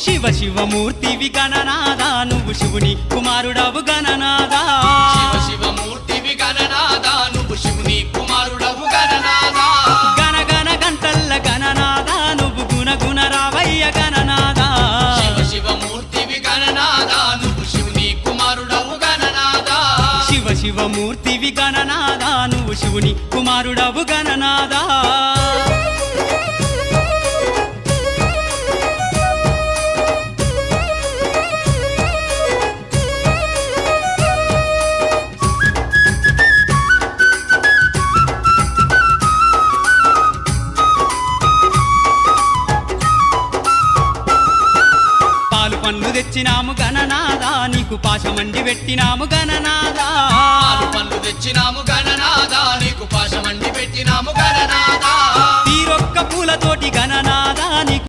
శివ శివమూర్తివి గణనాదా నువ్వు శివుని కుమారుడవు గణనాదా శివ శివమూర్తివి గణనాదా నువ్వు శివుని కుమారుడవు గణనాదా గణ గణ గంటల్ల గణనాదా నువ్వు గుణ గుణ రావయ్య గణనాదా శివ శివమూర్తివి గణనాదా నువ్వు శివుని కుమారుడవు గణనాదా శివ శివమూర్తివి గణనాదా నువ్వు శివుని కుమారుడవు గణనాదా పండ్లు తెచ్చినాము గణనాదా నీకు పాశమండి పెట్టినాము గణనాదా పాలు పండ్లు తెచ్చినాము గణనాదా నీకు పాశమండి పెట్టినాము గణనాదా తీరొక్క పూలతోటి గణనాదా